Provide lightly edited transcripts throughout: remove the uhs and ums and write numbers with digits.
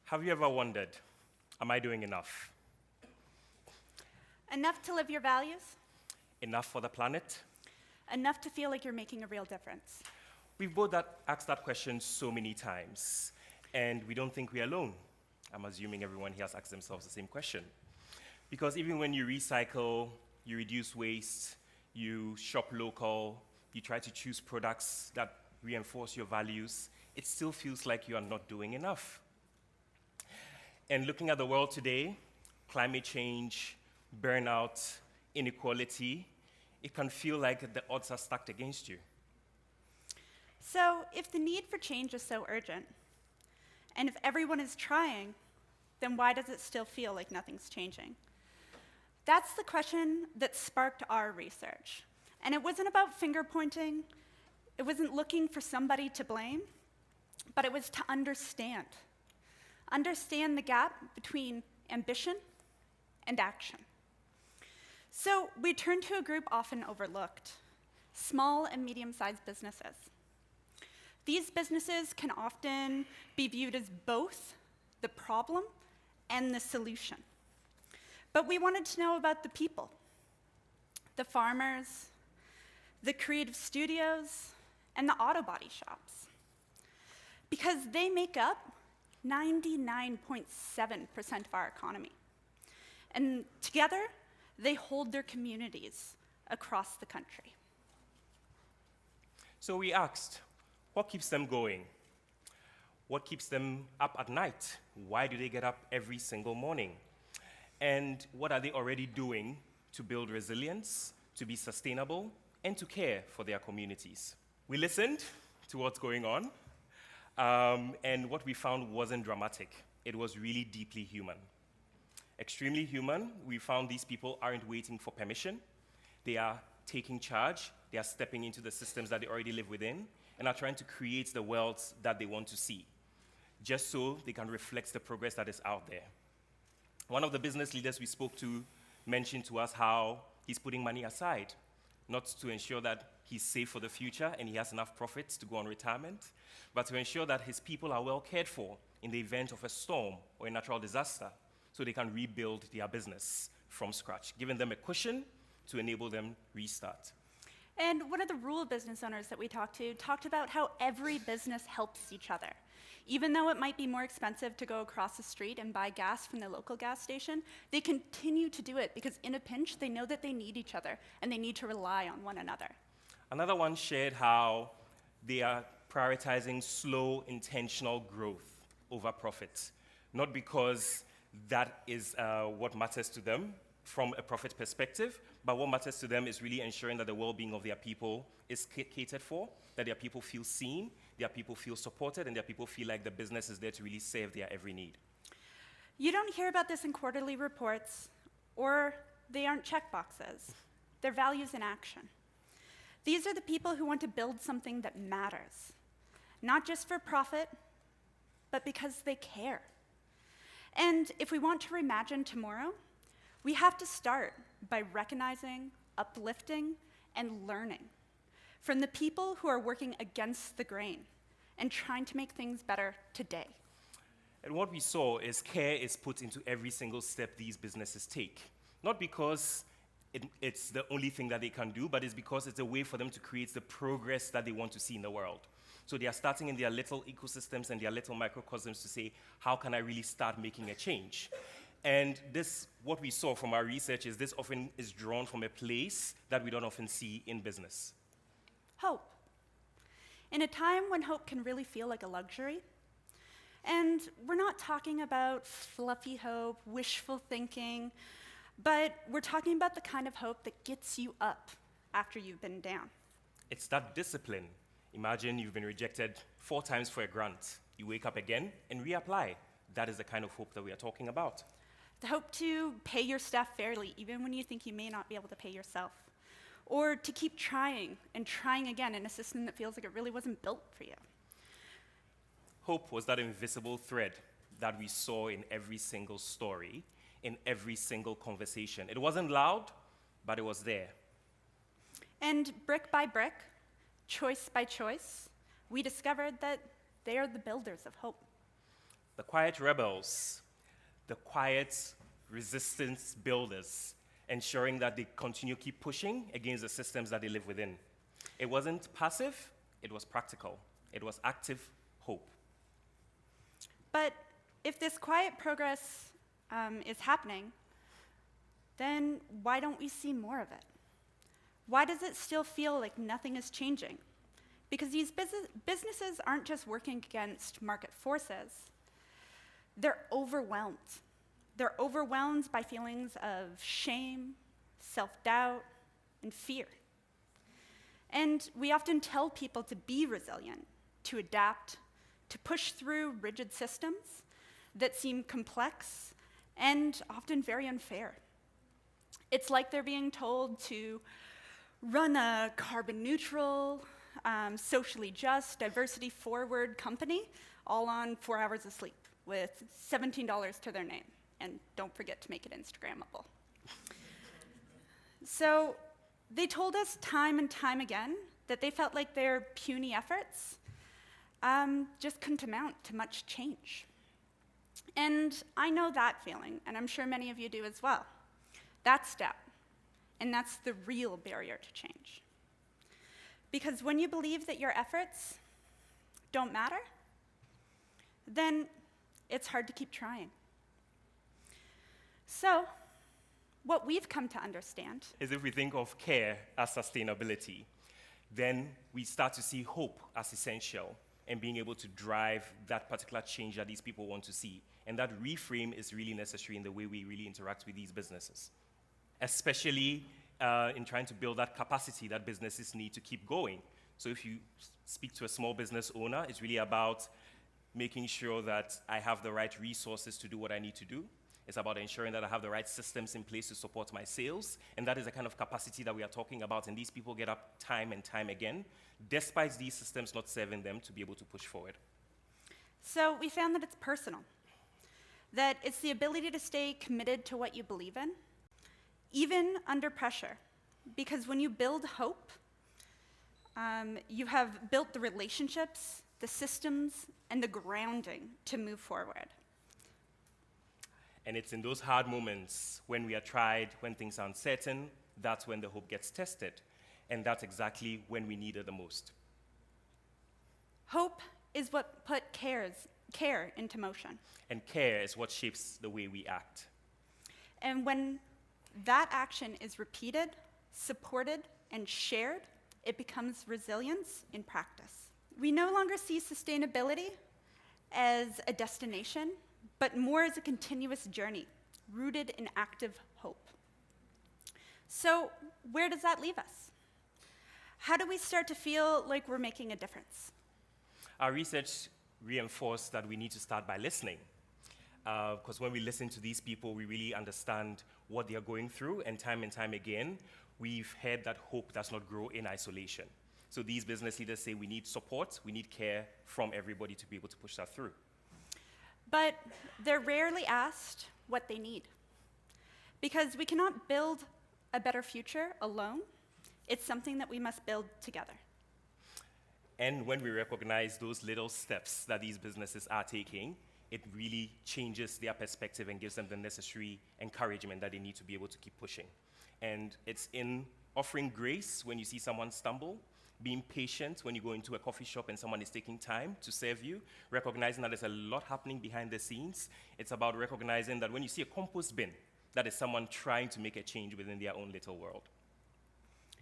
Have you ever wondered, am I doing enough? Enough to live your values? Enough for the planet? Enough to feel like you're making a real difference? We've both asked that question so many times, and we don't think we're alone. I'm assuming everyone here has asked themselves the same question. Because even when you recycle, you reduce waste, you shop local, you try to choose products that reinforce your values, it still feels like you are not doing enough. And looking at the world today, climate change, burnout, inequality, it can feel like the odds are stacked against you. So, if the need for change is so urgent, and if everyone is trying, then why does it still feel like nothing's changing? That's the question that sparked our research. And it wasn't about finger pointing, it wasn't looking for somebody to blame, but it was to understand. Understand the gap between ambition and action. So we turned to a group often overlooked, small and medium-sized businesses. These businesses can often be viewed as both the problem and the solution. But we wanted to know about the people, the farmers, the creative studios, and the auto body shops. Because they make up 99.7% of our economy. And together, they hold their communities across the country. So we asked, what keeps them going? What keeps them up at night? Why do they get up every single morning? And what are they already doing to build resilience, to be sustainable, and to care for their communities? We listened to what's going on, and what we found wasn't dramatic. It was really deeply human. Extremely human. We found these people aren't waiting for permission. They are taking charge. They are stepping into the systems that they already live within and are trying to create the worlds that they want to see, just so they can reflect the progress that is out there. One of the business leaders we spoke to mentioned to us how he's putting money aside, not to ensure that he's safe for the future and he has enough profits to go on retirement, but to ensure that his people are well cared for in the event of a storm or a natural disaster, so they can rebuild their business from scratch, giving them a cushion to enable them restart. And one of the rural business owners that we talked to talked about how every business helps each other. Even though it might be more expensive to go across the street and buy gas from the local gas station, they continue to do it because in a pinch, they know that they need each other and they need to rely on one another. Another one shared how they are prioritizing slow, intentional growth over profit, not because that is what matters to them from a profit perspective, but what matters to them is really ensuring that the well-being of their people is catered for, that their people feel seen, their people feel supported, and their people feel like the business is there to really serve their every need. You don't hear about this in quarterly reports, or they aren't checkboxes. They're values in action. These are the people who want to build something that matters, not just for profit, but because they care. And if we want to reimagine tomorrow, we have to start by recognizing, uplifting, and learning from the people who are working against the grain and trying to make things better today. And what we saw is care is put into every single step these businesses take. Not because it's the only thing that they can do, but it's because it's a way for them to create the progress that they want to see in the world. So they are starting in their little ecosystems and their little microcosms to say, how can I really start making a change? And this, what we saw from our research is this often is drawn from a place that we don't often see in business. Hope. In a time when hope can really feel like a luxury, and we're not talking about fluffy hope, wishful thinking, but we're talking about the kind of hope that gets you up after you've been down. It's that discipline. Imagine you've been rejected 4 times for a grant. You wake up again and reapply. That is the kind of hope that we are talking about. The hope to pay your staff fairly, even when you think you may not be able to pay yourself. Or to keep trying and trying again in a system that feels like it really wasn't built for you. Hope was that invisible thread that we saw in every single story, in every single conversation. It wasn't loud, but it was there. And brick by brick, choice by choice, we discovered that they are the builders of hope. the quiet rebels, the quiet resistance builders, ensuring that they continue keep pushing against the systems that they live within. It wasn't passive, it was practical. It was active hope. But if this quiet progress is happening, then why don't we see more of it? Why does it still feel like nothing is changing? Because these businesses aren't just working against market forces, they're overwhelmed. They're overwhelmed by feelings of shame, self-doubt, and fear. And we often tell people to be resilient, to adapt, to push through rigid systems that seem complex and often very unfair. It's like they're being told to run a carbon neutral, socially just, diversity forward company, all on 4 hours of sleep with $17 to their name. And don't forget to make it Instagrammable. So they told us time and time again that they felt like their puny efforts just couldn't amount to much change. And I know that feeling, and I'm sure many of you do as well. That's doubt, and that's the real barrier to change. Because when you believe that your efforts don't matter, then it's hard to keep trying. So, what we've come to understand is if we think of care as sustainability, then we start to see hope as essential and being able to drive that particular change that these people want to see. And that reframe is really necessary in the way we really interact with these businesses, especially in trying to build that capacity that businesses need to keep going. So if you speak to a small business owner, it's really about making sure that I have the right resources to do what I need to do. It's about ensuring that I have the right systems in place to support my sales. And that is the kind of capacity that we are talking about. And these people get up time and time again, despite these systems not serving them to be able to push forward. So we found that it's personal, that it's the ability to stay committed to what you believe in, even under pressure. Because when you build hope, you have built the relationships, the systems, and the grounding to move forward. And it's in those hard moments when we are tried, when things are uncertain, that's when the hope gets tested. And that's exactly when we need it the most. Hope is what put care into motion. And care is what shapes the way we act. And when that action is repeated, supported, and shared, it becomes resilience in practice. We no longer see sustainability as a destination, but more as a continuous journey, rooted in active hope. So where does that leave us? How do we start to feel like we're making a difference? Our research reinforced that we need to start by listening. Because when we listen to these people, we really understand what they are going through, and time again, we've heard that hope does not grow in isolation. So these business leaders say we need support, we need care from everybody to be able to push that through. But they're rarely asked what they need. Because we cannot build a better future alone. It's something that we must build together. And when we recognize those little steps that these businesses are taking, it really changes their perspective and gives them the necessary encouragement that they need to be able to keep pushing. And it's in offering grace when you see someone stumble, being patient when you go into a coffee shop and someone is taking time to serve you, recognizing that there's a lot happening behind the scenes. It's about recognizing that when you see a compost bin, that is someone trying to make a change within their own little world.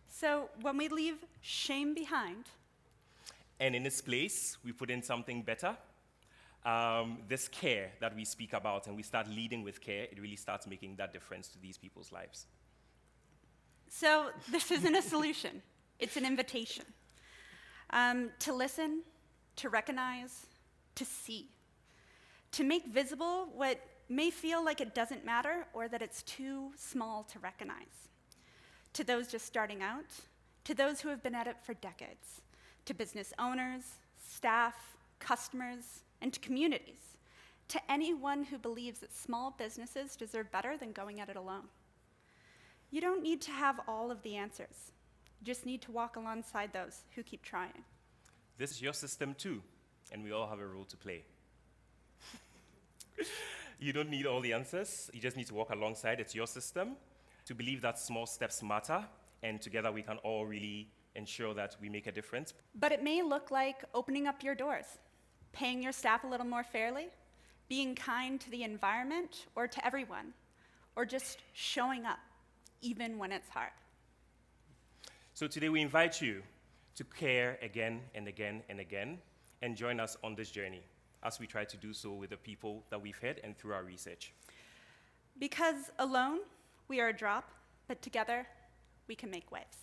So when we leave shame behind, and in its place, we put in something better, this care that we speak about, and we start leading with care, it really starts making that difference to these people's lives. So this isn't a solution. It's an invitation to listen, to recognize, to see, to make visible what may feel like it doesn't matter or that it's too small to recognize. To those just starting out, to those who have been at it for decades, to business owners, staff, customers, and to communities, to anyone who believes that small businesses deserve better than going at it alone. You don't need to have all of the answers. You just need to walk alongside those who keep trying. This is your system too, and we all have a role to play. You don't need all the answers. You just need to walk alongside. It's your system. To believe that small steps matter, and together we can all really ensure that we make a difference. But it may look like opening up your doors, paying your staff a little more fairly, being kind to the environment or to everyone, or just showing up, even when it's hard. So today we invite you to care again and again and again, and join us on this journey as we try to do so with the people that we've had and through our research. Because alone, we are a drop, but together, we can make waves.